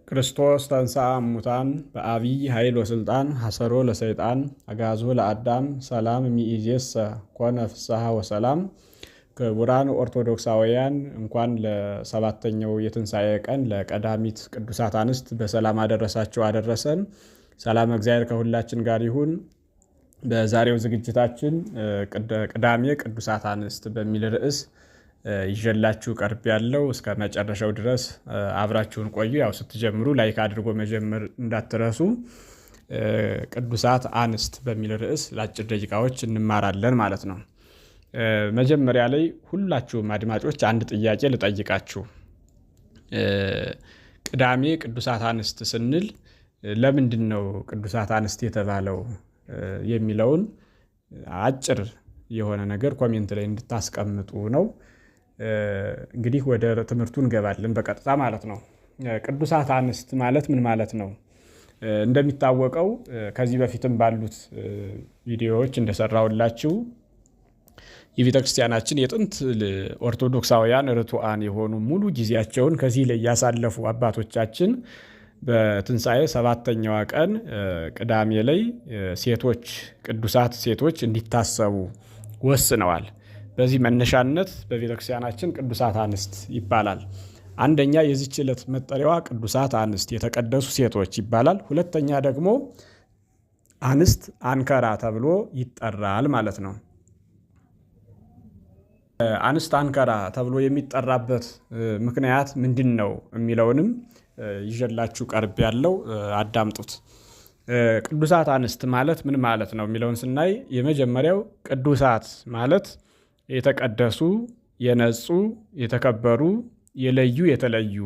ክርስቶስ ተንሥአ እሙታን በአቢይ ኃይል ወስልጣን ሐሰሮ ለሰይጣን አግዓዞ ለአዳም ሰላም እምይእዜሰ ኮነ ፍስሐ ወሰላም። ክቡራን ኦርቶዶክሳውያን እንኳን ለሰባተኛው የትንሣኤ ቀን ለቀዳሚት ቅዱሳት አንስት በሰላም አደረሳችሁ አደረሰን። ሰላም እግዚአብሔር ከሁላችን ጋር ይሁን። በዛሬው ዝግጅታችን ቅዳሜ ቅዱሳት አንስት በሚል ርዕስ ይዤላችሁ ቀርብ ያለው እስከ መጨረሻው ድረስ አብራችሁን ቆዩ። ያው ስትጀምሩ ላይክ አድርጎ መጀመር እንዳትረሱ። ቅዱሳት አንስት በሚል ርዕስ ለአጭር ደቂቃዎች እንማራለን ማለት ነው። መጀመሪያ ላይ ሁላችሁም አድማጮች አንድ ጥያቄ ልጠይቃችሁ። ቅዳሜ ቅዱሳት አንስት ስንል ለምንድን ነው ቅዱሳት አንስት የተባለው የሚለውን አጭር የሆነ ነገር ኮሜንት ላይ እንድታስቀምጡ ነው። እንግዲህ ወደ ትምህርቱ እንገባለን በቀጥታ ማለት ነው። ቅዱሳት አንስት ማለት ምን ማለት ነው? እንደሚታወቀው ከዚህ በፊትም ባሉት ቪዲዮዎች እንደሰራሁላችሁ የቤተክርስቲያናችን የጥንት ኦርቶዶክሳውያን ርቱዓን የሆኑ ሙሉ ጊዜያቸውን ከዚህ ላይ ያሳለፉ አባቶቻችን በትንሣኤ ሰባተኛዋ ቀን ቅዳሜ ላይ ሴቶች ቅዱሳት ሴቶች እንዲታሰቡ ወስነዋል። በዚህ መነሻነት በቤተክርስቲያናችን ቅዱሳት አንስት ይባላል። አንደኛ የዚህች ዕለት መጠሪያዋ ቅዱሳት አንስት የተቀደሱ ሴቶች ይባላል። ሁለተኛ ደግሞ አንስት አንከራ ተብሎ ይጠራል ማለት ነው። አንስት አንከራ ተብሎ የሚጠራበት ምክንያት ምንድን ነው የሚለውንም ይዤላችሁ ቀርብ ያለው አዳምጡት። ቅዱሳት አንስት ማለት ምን ማለት ነው የሚለውን ስናይ የመጀመሪያው ቅዱሳት ማለት የተቀደሱ፣ የነጹ፣ የተከበሩ፣ የለዩ፣ የተለዩ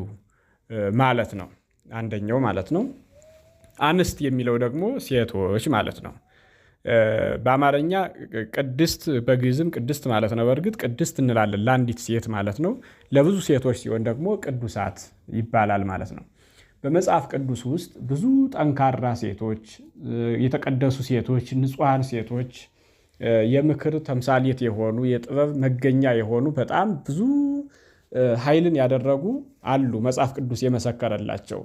ማለት ነው። አንደኛው ማለት ነው። አንስት የሚለው ደግሞ ሴቶች ማለት ነው። በአማርኛ ቅድስት በግዕዝም ቅድስት ማለት ነው። በእርግጥ ቅድስት እንላለን ለአንዲት ሴት ማለት ነው። ለብዙ ሴቶች ሲሆን ደግሞ ቅዱሳት ይባላል ማለት ነው። በመጽሐፍ ቅዱስ ውስጥ ብዙ ጠንካራ ሴቶች፣ የተቀደሱ ሴቶች፣ ንጹሐን ሴቶች፣ የምክር ተምሳሌት የሆኑ የጥበብ መገኛ የሆኑ በጣም ብዙ ኃይልን ያደረጉ አሉ። መጽሐፍ ቅዱስ የመሰከረላቸው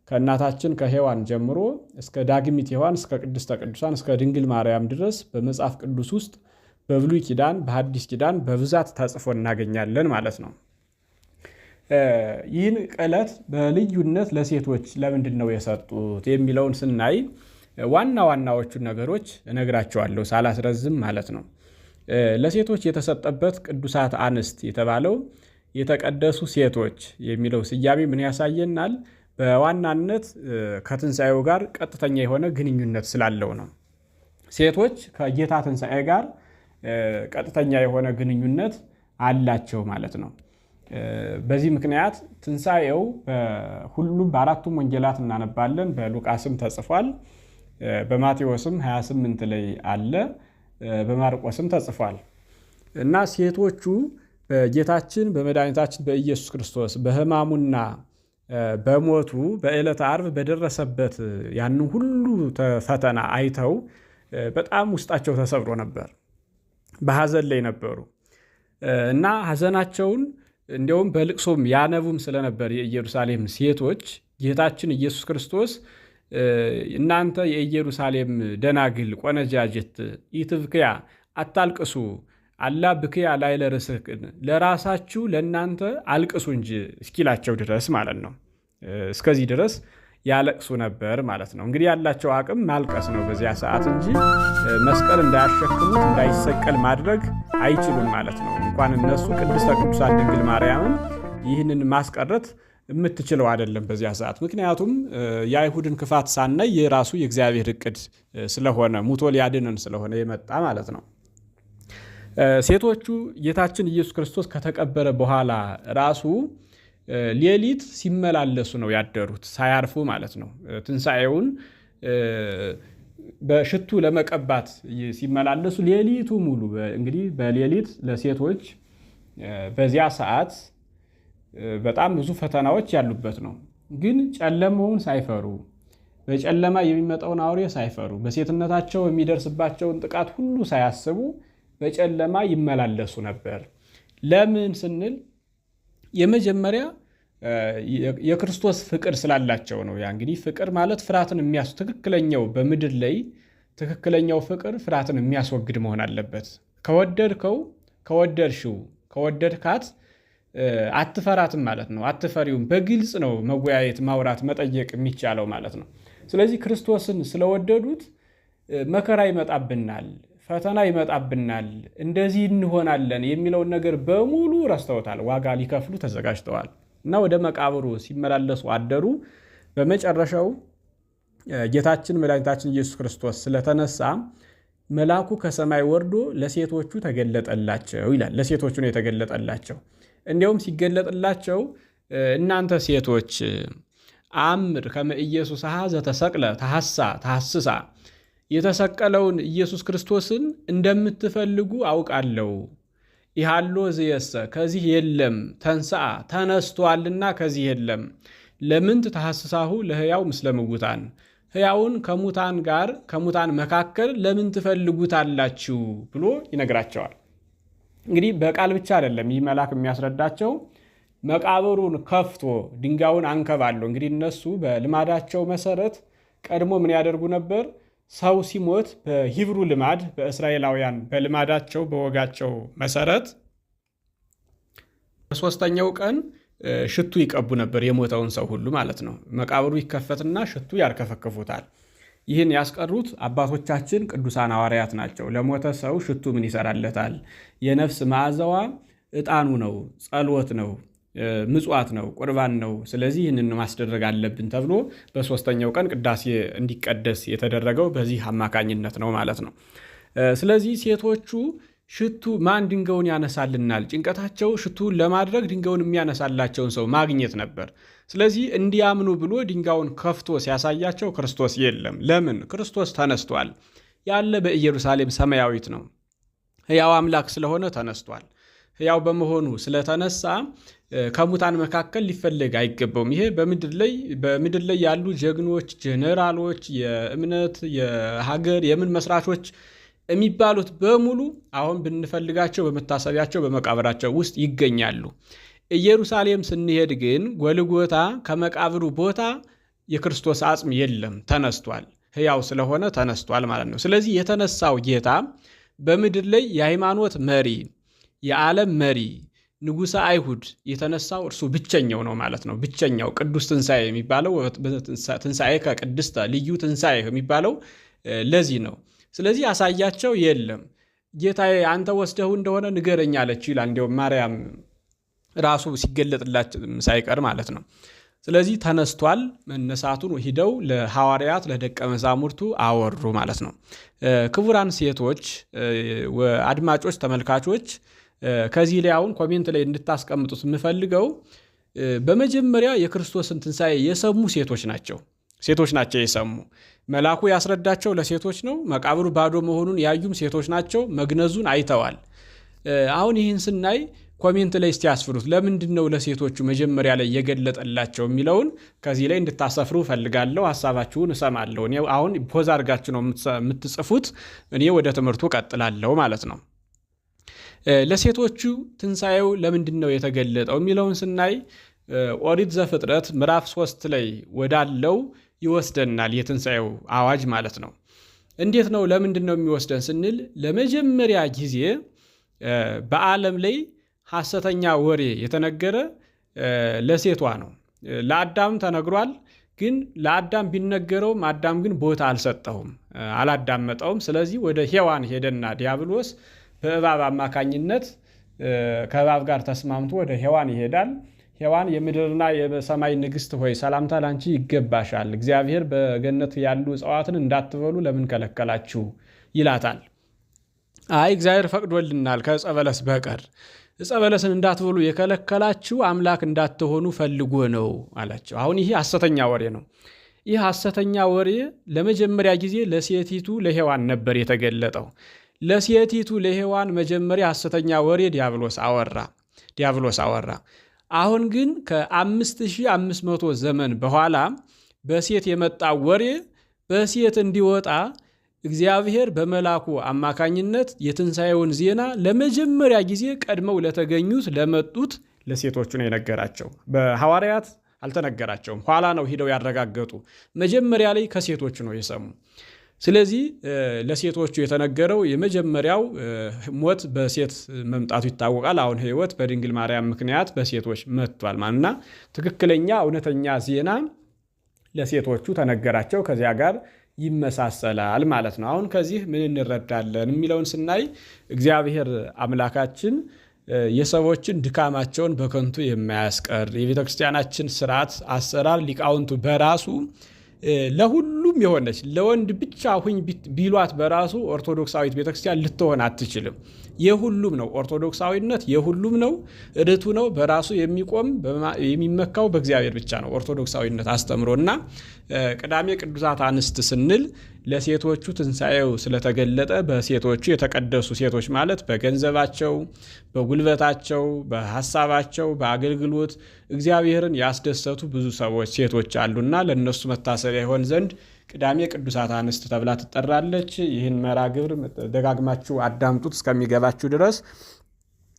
ከእናታችን ከሔዋን ጀምሮ እስከ ዳግሚት ሔዋን እስከ ቅድስተ ቅዱሳን እስከ ድንግል ማርያም ድረስ በመጽሐፍ ቅዱስ ውስጥ በብሉይ ኪዳን በሐዲስ ኪዳን በብዛት ተጽፎ እናገኛለን ማለት ነው። ይህን ዕለት በልዩነት ለሴቶች ለምንድን ነው የሰጡት የሚለውን ስናይ ዋና ዋናዎቹን ነገሮች እነግራቸዋለሁ ሳላስረዝም ማለት ነው። ለሴቶች የተሰጠበት ቅዱሳት አንስት የተባለው የተቀደሱ ሴቶች የሚለው ስያሜ ምን ያሳየናል? በዋናነት ከትንሣኤው ጋር ቀጥተኛ የሆነ ግንኙነት ስላለው ነው። ሴቶች ከጌታ ትንሣኤ ጋር ቀጥተኛ የሆነ ግንኙነት አላቸው ማለት ነው። በዚህ ምክንያት ትንሣኤው ሁሉም በአራቱም ወንጌላት እናነባለን። በሉቃስም ተጽፏል፣ በማቴዎስም 28 ላይ አለ፣ በማርቆስም ተጽፏል እና ሴቶቹ በጌታችን በመድኃኒታችን በኢየሱስ ክርስቶስ በሕማሙና በሞቱ በዕለተ ዓርብ በደረሰበት ያንን ሁሉ ፈተና አይተው በጣም ውስጣቸው ተሰብሮ ነበር። በሐዘን ላይ ነበሩ እና ሐዘናቸውን እንዲያውም በልቅሶም ያነቡም ስለነበር የኢየሩሳሌም ሴቶች ጌታችን ኢየሱስ ክርስቶስ እናንተ የኢየሩሳሌም ደናግል ቆነጃጅት ኢትብክያ አታልቅሱ አላ ብክያ ላዕለ ርእስክን ለራሳችሁ ለእናንተ አልቅሱ እንጂ እስኪላቸው ድረስ ማለት ነው። እስከዚህ ድረስ ያለቅሱ ነበር ማለት ነው። እንግዲህ ያላቸው አቅም ማልቀስ ነው በዚያ ሰዓት እንጂ መስቀል እንዳያሸክሙት እንዳይሰቀል ማድረግ አይችሉም ማለት ነው። እንኳን እነሱ ቅድስተ ቅዱሳን ድንግል ማርያምን ይህንን ማስቀረት የምትችለው አይደለም በዚያ ሰዓት። ምክንያቱም የአይሁድን ክፋት ሳናይ የራሱ የእግዚአብሔር እቅድ ስለሆነ ሙቶ ሊያድነን ስለሆነ የመጣ ማለት ነው። ሴቶቹ ጌታችን ኢየሱስ ክርስቶስ ከተቀበረ በኋላ ራሱ ሌሊት ሲመላለሱ ነው ያደሩት ሳያርፉ ማለት ነው። ትንሣኤውን በሽቱ ለመቀባት ሲመላለሱ ሌሊቱ ሙሉ እንግዲህ በሌሊት ለሴቶች በዚያ ሰዓት በጣም ብዙ ፈተናዎች ያሉበት ነው። ግን ጨለማውን ሳይፈሩ በጨለማ የሚመጣውን አውሬ ሳይፈሩ በሴትነታቸው የሚደርስባቸውን ጥቃት ሁሉ ሳያስቡ በጨለማ ይመላለሱ ነበር። ለምን ስንል የመጀመሪያ የክርስቶስ ፍቅር ስላላቸው ነው። ያ እንግዲህ ፍቅር ማለት ፍርሃትን ትክክለኛው በምድር ላይ ትክክለኛው ፍቅር ፍርሃትን የሚያስወግድ መሆን አለበት። ከወደድሽው ከወደድካት አትፈራትም ማለት ነው። አትፈሪውም። በግልጽ ነው መወያየት፣ ማውራት፣ መጠየቅ የሚቻለው ማለት ነው። ስለዚህ ክርስቶስን ስለወደዱት መከራ ይመጣብናል፣ ፈተና ይመጣብናል፣ እንደዚህ እንሆናለን የሚለውን ነገር በሙሉ ረስተውታል። ዋጋ ሊከፍሉ ተዘጋጅተዋል እና ወደ መቃብሩ ሲመላለሱ አደሩ። በመጨረሻው ጌታችን መድኃኒታችን ኢየሱስ ክርስቶስ ስለተነሳ መልአኩ ከሰማይ ወርዶ ለሴቶቹ ተገለጠላቸው ይላል። ለሴቶቹ ነው የተገለጠላቸው። እንዲያውም ሲገለጥላቸው እናንተ ሴቶች አምር ከመ ኢየሱስ ዘተሰቅለ ተሐስሳ የተሰቀለውን ኢየሱስ ክርስቶስን እንደምትፈልጉ አውቃለሁ። ይሃሎ ዝየሰ ከዚህ የለም፣ ተንሥአ ተነስቷልና ከዚህ የለም። ለምንት ተሐስሳሁ ለሕያው ምስለ ምውታን ሕያውን ከሙታን መካከል ለምን ትፈልጉታላችሁ ብሎ ይነግራቸዋል። እንግዲህ በቃል ብቻ አይደለም ይህ መልአክ የሚያስረዳቸው፣ መቃብሩን ከፍቶ ድንጋዩን አንከባለሁ። እንግዲህ እነሱ በልማዳቸው መሰረት ቀድሞ ምን ያደርጉ ነበር? ሰው ሲሞት በሂብሩ ልማድ፣ በእስራኤላውያን በልማዳቸው በወጋቸው መሰረት በሶስተኛው ቀን ሽቱ ይቀቡ ነበር፣ የሞተውን ሰው ሁሉ ማለት ነው። መቃብሩ ይከፈትና ሽቱ ያርከፈክፉታል። ይህን ያስቀሩት አባቶቻችን ቅዱሳን ሐዋርያት ናቸው። ለሞተ ሰው ሽቱ ምን ይሰራለታል? የነፍስ መዓዛዋ ዕጣኑ ነው፣ ጸሎት ነው፣ ምጽዋት ነው፣ ቁርባን ነው። ስለዚህ ይህንን ማስደረግ አለብን ተብሎ በሶስተኛው ቀን ቅዳሴ እንዲቀደስ የተደረገው በዚህ አማካኝነት ነው ማለት ነው። ስለዚህ ሴቶቹ ሽቱ ማን ድንጋዩን ያነሳልናል? ጭንቀታቸው ሽቱን ለማድረግ ድንጋዩን የሚያነሳላቸውን ሰው ማግኘት ነበር። ስለዚህ እንዲያምኑ ብሎ ድንጋዩን ከፍቶ ሲያሳያቸው ክርስቶስ የለም። ለምን? ክርስቶስ ተነስቷል። ያለ በኢየሩሳሌም ሰማያዊት ነው። ሕያው አምላክ ስለሆነ ተነስቷል። ሕያው በመሆኑ ስለተነሳ ከሙታን መካከል ሊፈለግ አይገባውም። ይሄ በምድር ላይ ያሉ ጀግኖች፣ ጀነራሎች፣ የእምነት የሀገር የምን መስራቾች የሚባሉት በሙሉ አሁን ብንፈልጋቸው በመታሰቢያቸው በመቃብራቸው ውስጥ ይገኛሉ። ኢየሩሳሌም ስንሄድ ግን ጎልጎታ ከመቃብሩ ቦታ የክርስቶስ አጽም የለም፣ ተነስቷል። ሕያው ስለሆነ ተነስቷል ማለት ነው። ስለዚህ የተነሳው ጌታ በምድር ላይ የሃይማኖት መሪ፣ የዓለም መሪ፣ ንጉሠ አይሁድ የተነሳው እርሱ ብቸኛው ነው ማለት ነው። ብቸኛው ቅዱስ ትንሣኤ የሚባለው ትንሣኤ ከቅድስተ ልዩ ትንሣኤ የሚባለው ለዚህ ነው። ስለዚህ ያሳያቸው የለም። ጌታዬ አንተ ወስደው እንደሆነ ንገረኝ አለችው ይላል። እንዲያውም ማርያም ራሱ ሲገለጥላቸው ሳይቀር ማለት ነው። ስለዚህ ተነስቷል። መነሳቱን ሂደው ለሐዋርያት ለደቀ መዛሙርቱ አወሩ ማለት ነው። ክቡራን ሴቶች፣ አድማጮች፣ ተመልካቾች ከዚህ ላይ አሁን ኮሜንት ላይ እንድታስቀምጡት የምፈልገው በመጀመሪያ የክርስቶስን ትንሣኤ የሰሙ ሴቶች ናቸው የሰሙ። መልአኩ ያስረዳቸው ለሴቶች ነው። መቃብሩ ባዶ መሆኑን ያዩም ሴቶች ናቸው። መግነዙን አይተዋል። አሁን ይህን ስናይ ኮሜንት ላይ እስቲ ያስፍሩት። ለምንድን ነው ለሴቶቹ መጀመሪያ ላይ የገለጠላቸው የሚለውን ከዚህ ላይ እንድታሰፍሩ ፈልጋለሁ። ሀሳባችሁን እሰማለሁ። እኔ አሁን ፖዝ አድርጋችሁ ነው የምትጽፉት። እኔ ወደ ትምህርቱ ቀጥላለሁ ማለት ነው። ለሴቶቹ ትንሣኤው ለምንድን ነው የተገለጠው የሚለውን ስናይ ኦሪት ዘፍጥረት ምዕራፍ 3 ላይ ወዳለው ይወስደናል። የትንሣኤው አዋጅ ማለት ነው። እንዴት ነው? ለምንድን ነው የሚወስደን ስንል ለመጀመሪያ ጊዜ በዓለም ላይ ሐሰተኛ ወሬ የተነገረ ለሴቷ ነው። ለአዳም ተነግሯል። ግን ለአዳም ቢነገረውም አዳም ግን ቦታ አልሰጠውም፣ አላዳመጠውም። ስለዚህ ወደ ሔዋን ሄደና ዲያብሎስ በእባብ አማካኝነት ከእባብ ጋር ተስማምቶ ወደ ሔዋን ይሄዳል። ሔዋን የምድርና የሰማይ ንግሥት ሆይ ሰላምታ ላንቺ ይገባሻል፣ እግዚአብሔር በገነት ያሉ እጽዋትን እንዳትበሉ ለምን ከለከላችሁ ይላታል። አይ እግዚአብሔር ፈቅዶልናል ከዕፀ በለስ በቀር፣ ዕፀ በለስን እንዳትበሉ የከለከላችሁ አምላክ እንዳትሆኑ ፈልጎ ነው አላቸው። አሁን ይሄ ሐሰተኛ ወሬ ነው። ይህ ሐሰተኛ ወሬ ለመጀመሪያ ጊዜ ለሴቲቱ ለሔዋን ነበር የተገለጠው። ለሴቲቱ ለሔዋን መጀመሪያ ሐሰተኛ ወሬ ዲያብሎስ አወራ። አሁን ግን ከ5500 ዘመን በኋላ በሴት የመጣ ወሬ በሴት እንዲወጣ እግዚአብሔር በመልአኩ አማካኝነት የትንሣኤውን ዜና ለመጀመሪያ ጊዜ ቀድመው ለተገኙት ለመጡት ለሴቶቹ ነው የነገራቸው። በሐዋርያት አልተነገራቸውም። ኋላ ነው ሂደው ያረጋገጡ። መጀመሪያ ላይ ከሴቶቹ ነው የሰሙ። ስለዚህ ለሴቶቹ የተነገረው የመጀመሪያው ሞት በሴት መምጣቱ ይታወቃል። አሁን ሕይወት በድንግል ማርያም ምክንያት በሴቶች መጥቷል ማለትና ትክክለኛ እውነተኛ ዜና ለሴቶቹ ተነገራቸው። ከዚያ ጋር ይመሳሰላል ማለት ነው። አሁን ከዚህ ምን እንረዳለን የሚለውን ስናይ እግዚአብሔር አምላካችን የሰዎችን ድካማቸውን በከንቱ የማያስቀር የቤተ ክርስቲያናችን ስርዓት፣ አሰራር ሊቃውንቱ በራሱ ለሁሉም የሆነች ለወንድ ብቻ ሁኝ ቢሏት በራሱ ኦርቶዶክሳዊት ቤተክርስቲያን ልትሆን አትችልም። የሁሉም ነው። ኦርቶዶክሳዊነት የሁሉም ነው። ርቱ ነው። በራሱ የሚቆም የሚመካው በእግዚአብሔር ብቻ ነው ኦርቶዶክሳዊነት አስተምሮና ቅዳሜ ቅዱሳት አንስት ስንል ለሴቶቹ ትንሣኤው ስለተገለጠ በሴቶቹ የተቀደሱ ሴቶች ማለት በገንዘባቸው፣ በጉልበታቸው፣ በሐሳባቸው፣ በአገልግሎት እግዚአብሔርን ያስደሰቱ ብዙ ሰዎች ሴቶች አሉና ለነሱ መታሰቢያ ይሆን ዘንድ ቅዳሜ ቅዱሳት አንስት ተብላ ትጠራለች። ይህን መርሐ ግብር ደጋግማችሁ አዳምጡት እስከሚገባችሁ ድረስ።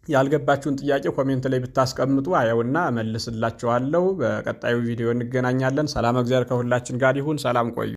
ያልገባችሁን ጥያቄ ኮሜንት ላይ ብታስቀምጡ አየውና እመልስላችኋለሁ። በቀጣዩ ቪዲዮ እንገናኛለን። ሰላም እግዚአብሔር ከሁላችን ጋር ይሁን። ሰላም ቆዩ።